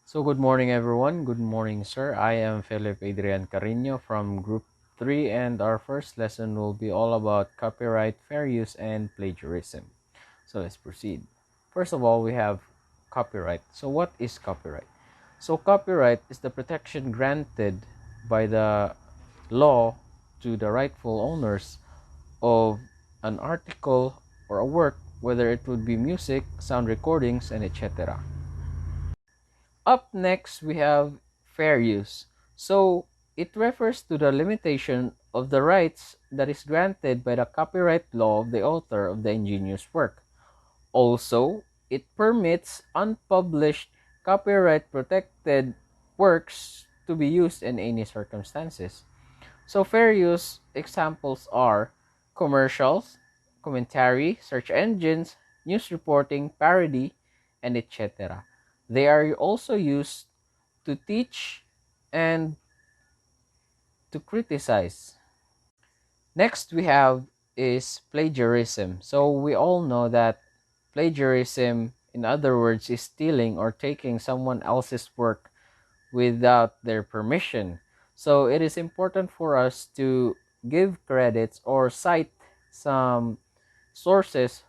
So good morning everyone. Good morning sir. I am Philip Adrian Carino from Group 3 and our first lesson will be all about copyright, fair use, and plagiarism. So let's proceed. First of all, we have copyright. So what is copyright? So copyright is the protection granted by the law to the rightful owners of an article or a work, whether it would be music, sound recordings, and etc. Up next, we have fair use. So, it refers to the limitation of the rights that is granted by the copyright law of the author of the ingenious work. Also, it permits unpublished copyright protected works to be used in any circumstances. So, fair use examples are commercials, commentary, search engines, news reporting, parody, and etc. They are also used to teach and to criticize. Next we have is plagiarism. So we all know that plagiarism, in other words, is stealing or taking someone else's work without their permission. So it is important for us to give credits or cite some sources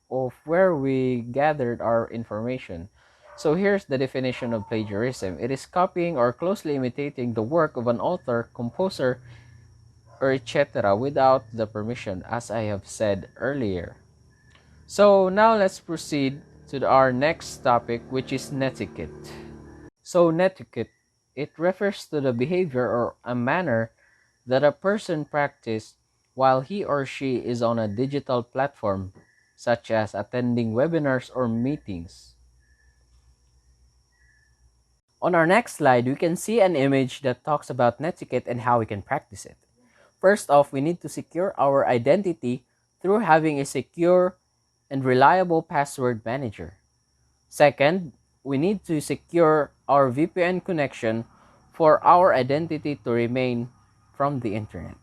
of where we gathered our information. So here's the definition of plagiarism. It is copying or closely imitating the work of an author, composer, or etc. without the permission, as I have said earlier. So now let's proceed to our next topic, which is netiquette. So netiquette, it refers to the behavior or a manner that a person practices while he or she is on a digital platform, such as attending webinars or meetings. On our next slide, we can see an image that talks about netiquette and how we can practice it. First off, we need to secure our identity through having a secure and reliable password manager. Second, we need to secure our VPN connection for our identity to remain from the internet.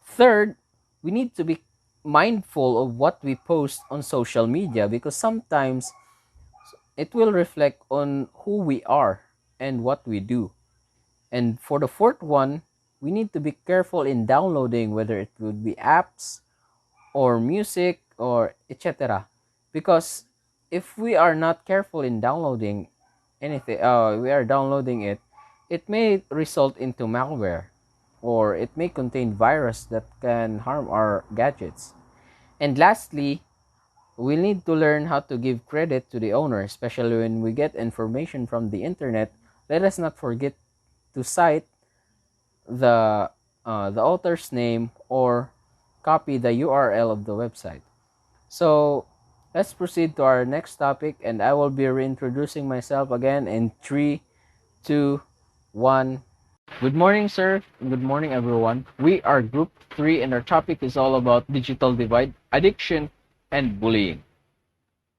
Third, we need to be mindful of what we post on social media because sometimes it will reflect on who we are and what we do. And for the fourth one, we need to be careful in downloading whether it would be apps or music or etc. Because if we are not careful in downloading anything, we are downloading it, it may result into malware or it may contain virus that can harm our gadgets. And lastly, we need to learn how to give credit to the owner, especially when we get information from the internet. Let us not forget to cite the author's name or copy the URL of the website. So let's proceed to our next topic, and I will be reintroducing myself again in 3, 2, 1. Good morning, sir. Good morning, everyone. We are Group 3, and our topic is all about digital divide, addiction, and bullying.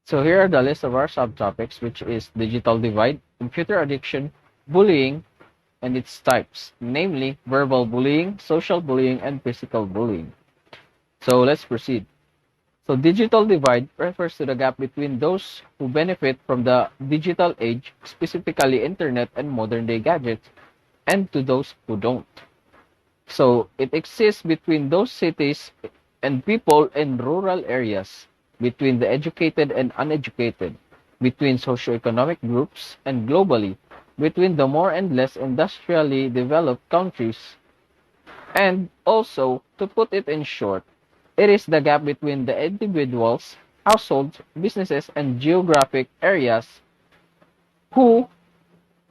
So here are the list of our subtopics, which is digital divide, computer addiction, bullying, and its types, namely verbal bullying, social bullying, and physical bullying. So let's proceed. So digital divide refers to the gap between those who benefit from the digital age, specifically internet and modern day gadgets, and to those who don't. So it exists between those cities and people in rural areas, between the educated and uneducated, between socioeconomic groups, and globally, between the more and less industrially developed countries. And also, to put it in short, it is the gap between the individuals, households, businesses, and geographic areas who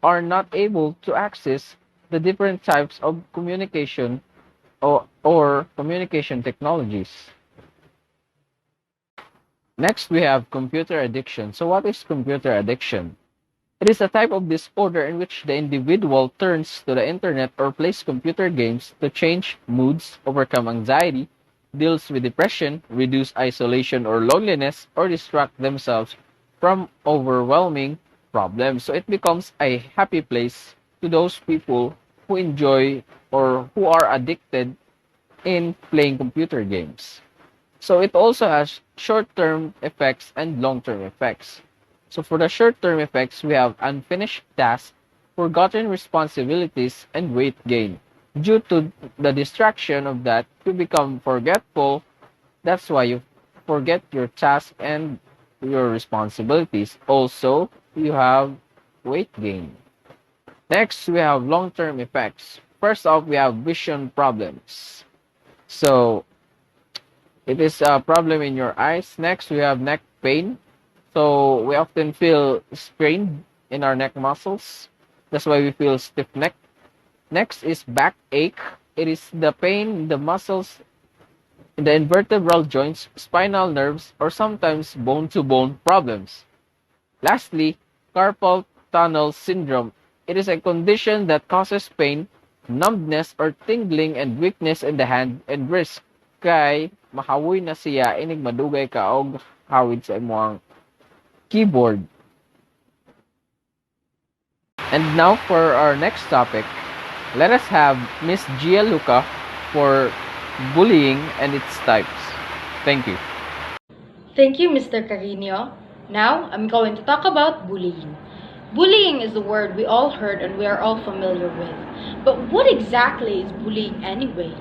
are not able to access the different types of communication or communication technologies. Next, we have computer addiction. So, what is computer addiction? It is a type of disorder in which the individual turns to the internet or plays computer games to change moods, overcome anxiety, deals with depression, reduce isolation or loneliness, or distract themselves from overwhelming problems. So it becomes a happy place to those people who enjoy or who are addicted in playing computer games. So it also has short-term effects and long-term effects. So for the short-term effects, we have unfinished tasks, forgotten responsibilities, and weight gain. Due to the distraction of that, you become forgetful. That's why you forget your task and your responsibilities. Also, you have weight gain. Next, we have long-term effects. First off, we have vision problems. So it is a problem in your eyes. Next, we have neck pain. So we often feel strained in our neck muscles. That's why we feel stiff neck. Next is back ache. It is the pain in the muscles in the vertebral joints, spinal nerves, or sometimes bone-to-bone problems. Lastly, carpal tunnel syndrome. It is a condition that causes pain, numbness, or tingling and weakness in the hand and wrist. Kay mahawoy na siya inig madugay ka og hawid sa imong keyboard. And now for our next topic, let us have Miss Gia Luca for bullying and its types. Thank you. Thank you, Mr. Carino. Now, I'm going to talk about bullying. Bullying is a word we all heard and we are all familiar with. But what exactly is bullying anyway?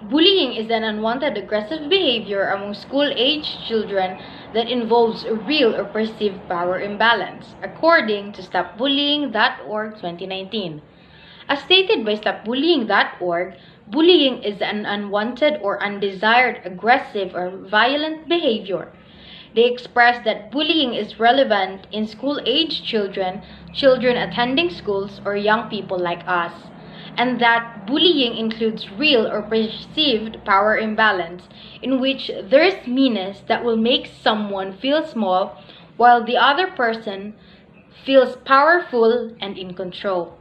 Bullying is an unwanted aggressive behavior among school-aged children that involves a real or perceived power imbalance, according to StopBullying.org 2019. As stated by StopBullying.org, bullying is an unwanted or undesired aggressive or violent behavior. They express that bullying is relevant in school-aged children, children attending schools, or young people like us, and that bullying includes real or perceived power imbalance, in which there is meanness that will make someone feel small while the other person feels powerful and in control.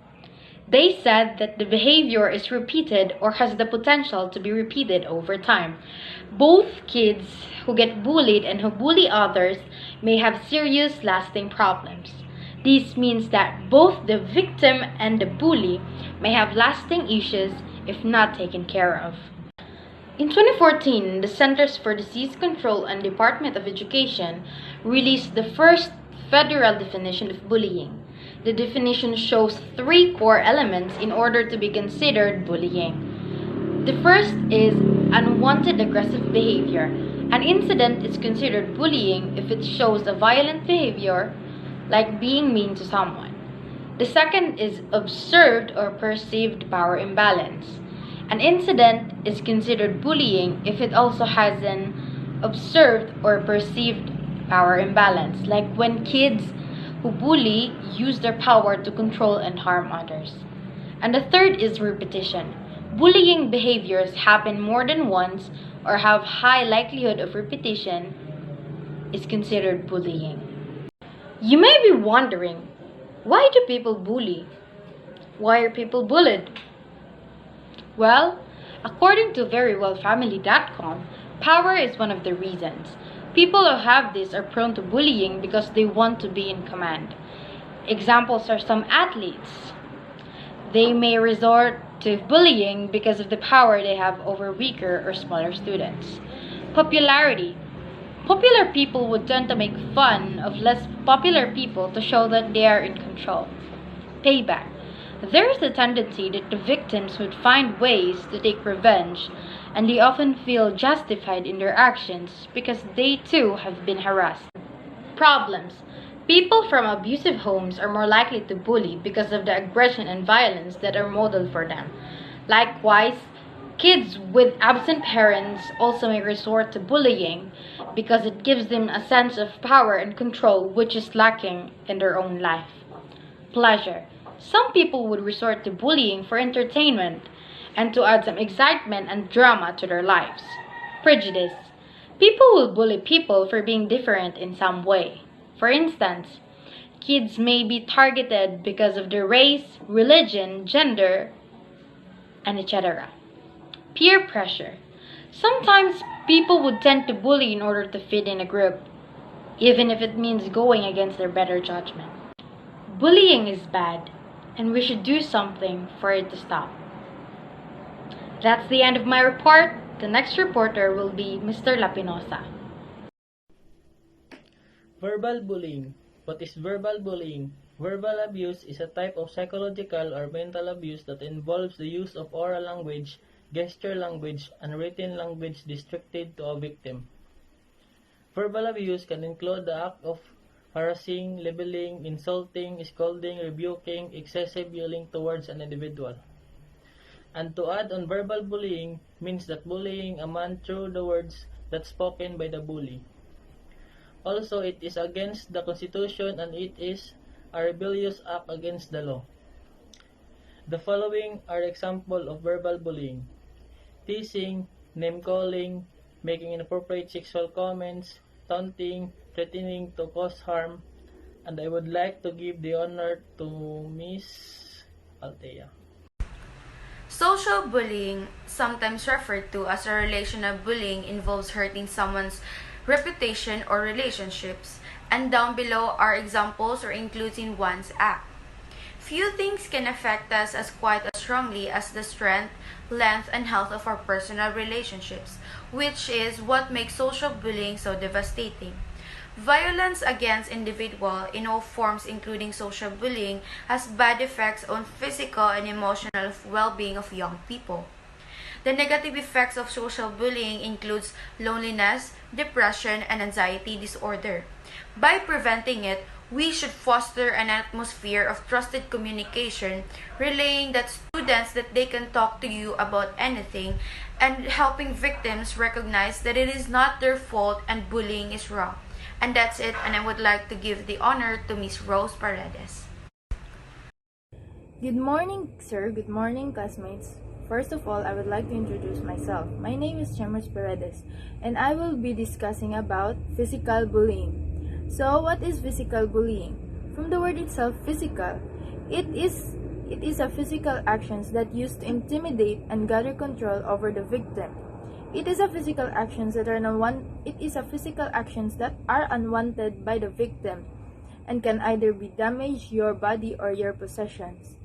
They said that the behavior is repeated or has the potential to be repeated over time. Both kids who get bullied and who bully others may have serious lasting problems. This means that both the victim and the bully may have lasting issues if not taken care of. In 2014, the Centers for Disease Control and Department of Education released the first federal definition of bullying. The definition shows three core elements in order to be considered bullying. The first is unwanted aggressive behavior. An incident is considered bullying if it shows a violent behavior, like being mean to someone. The second is observed or perceived power imbalance. An incident is considered bullying if it also has an observed or perceived power imbalance, like when kids who bully use their power to control and harm others. And the third is repetition. Bullying behaviors happen more than once or have high likelihood of repetition is considered bullying. You may be wondering, why do people bully? Why are people bullied? Well, according to verywellfamily.com, power is one of the reasons. People who have this are prone to bullying because they want to be in command. Examples are some athletes. They may resort to bullying because of the power they have over weaker or smaller students. Popularity. Popular people would tend to make fun of less popular people to show that they are in control. Payback. There is a tendency that the victims would find ways to take revenge, and they often feel justified in their actions because they too have been harassed. Problems. People from abusive homes are more likely to bully because of the aggression and violence that are modeled for them. Likewise, kids with absent parents also may resort to bullying because it gives them a sense of power and control which is lacking in their own life. Pleasure. Some people would resort to bullying for entertainment and to add some excitement and drama to their lives. Prejudice. People will bully people for being different in some way. For instance, kids may be targeted because of their race, religion, gender, and etc. Peer pressure. Sometimes people would tend to bully in order to fit in a group, even if it means going against their better judgment. Bullying is bad, and we should do something for it to stop. That's the end of my report. The next reporter will be Mr. Lapinosa. Verbal bullying. What is verbal bullying? Verbal abuse is a type of psychological or mental abuse that involves the use of oral language, gesture language, and written language directed to a victim. Verbal abuse can include the act of harassing, labeling, insulting, scolding, rebuking, excessive yelling towards an individual. And to add on, verbal bullying means that bullying a man through the words that spoken by the bully. Also, it is against the Constitution and it is a rebellious act against the law. The following are examples of verbal bullying: teasing, name-calling, making inappropriate sexual comments, taunting, threatening to cause harm, and I would like to give the honor to Miss Althea. Social bullying, sometimes referred to as a relational bullying, involves hurting someone's reputation or relationships, and down below are examples or including one's act. Few things can affect us as quite as strongly as the strength, length, and health of our personal relationships, which is what makes social bullying so devastating. Violence against individuals in all forms including social bullying has bad effects on physical and emotional well-being of young people. The negative effects of social bullying includes loneliness, depression, and anxiety disorder. By preventing it, we should foster an atmosphere of trusted communication, relaying that students that they can talk to you about anything, and helping victims recognize that it is not their fault and bullying is wrong. And that's it, and I would like to give the honor to Miss Rose Paredes. Good morning, sir. Good morning, classmates. First of all, I would like to introduce myself. My name is Rose Paredes, and I will be discussing about physical bullying. So, what is physical bullying? From the word itself, physical, it is a physical actions that used to intimidate and gather control over the victim. It is a physical actions that are unwanted by the victim and can either be damage your body or your possessions.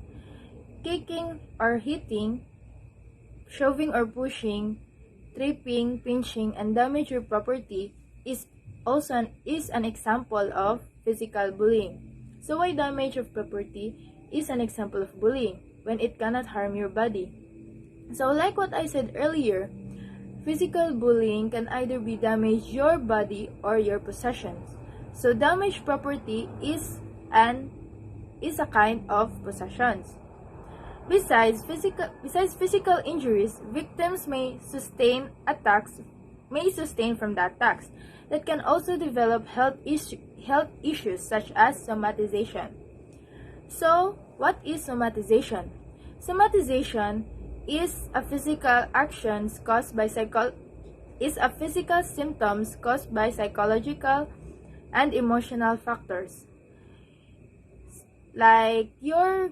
Kicking or hitting, shoving or pushing, tripping, pinching, and damage your property is an example of physical bullying. So why damage of property is an example of bullying when it cannot harm your body? So like what I said earlier, physical bullying can either be damage your body or your possessions. So damaged property is a kind of possessions. Besides physical injuries, victims may sustain from the attacks that can also develop health issues such as somatization. So, what is somatization? Somatization is a physical symptoms caused by psychological and emotional factors. Like your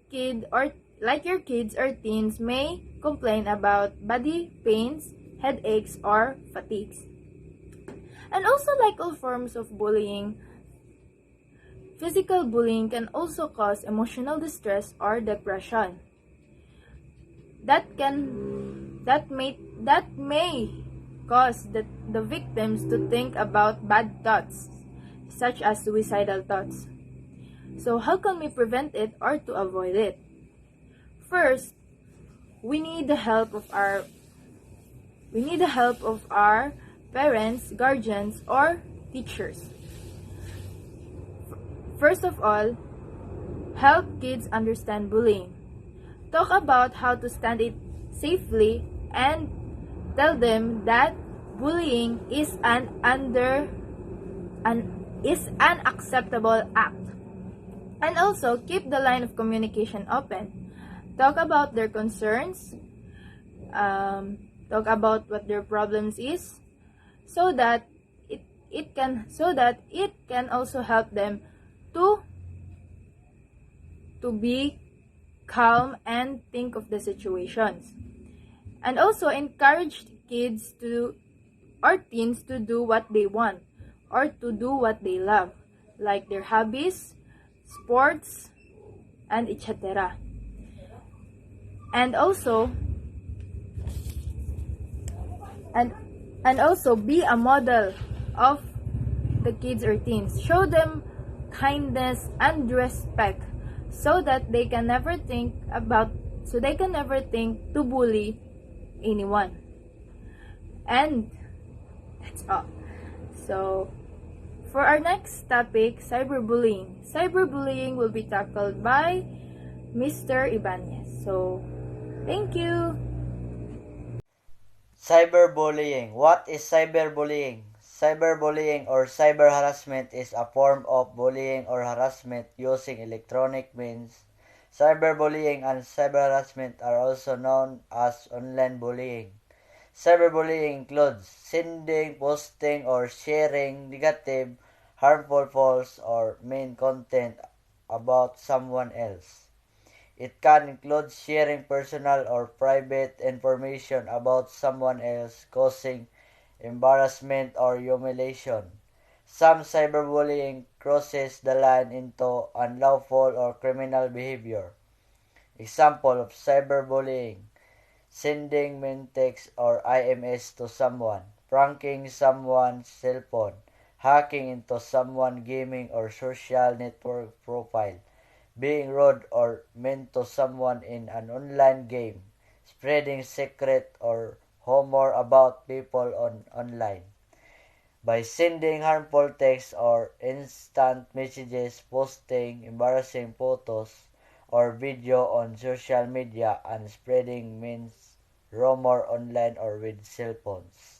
kids or teens may complain about body pains, headaches, or fatigues. And also, like all forms of bullying, physical bullying can also cause emotional distress or depression. That may cause the victims to think about bad thoughts, such as suicidal thoughts. So how can we prevent it or to avoid it? First, we need the help of our parents, guardians, or teachers. First of all, help kids understand bullying. Talk about how to stand it safely and tell them that bullying is an unacceptable act. And also keep the line of communication open. Talk about their concerns, talk about what their problems is, so that it can also help them to be calm and think of the situations. And also encourage kids or teens to do what they want or to do what they love, like their hobbies, sports, and etc. And also be a model of the kids or teens. Show them kindness and respect so that they can never think to bully anyone. And that's all. So, for our next topic, cyberbullying. Cyberbullying will be tackled by Mr. Ibanez. So, thank you. Cyberbullying. What is cyberbullying? Cyberbullying or cyber harassment is a form of bullying or harassment using electronic means. Cyberbullying and cyber harassment are also known as online bullying. Cyberbullying includes sending, posting, or sharing negative, harmful, false, or mean content about someone else. It can include sharing personal or private information about someone else, causing embarrassment or humiliation. Some cyberbullying crosses the line into unlawful or criminal behavior. Example of cyberbullying: sending mean text or IMS to someone, pranking someone's cell phone, hacking into someone's gaming or social network profile, being rude or mean to someone in an online game, spreading secret or humor about people online. By sending harmful text or instant messages, posting embarrassing photos or video on social media, and spreading means rumor online or with cell phones.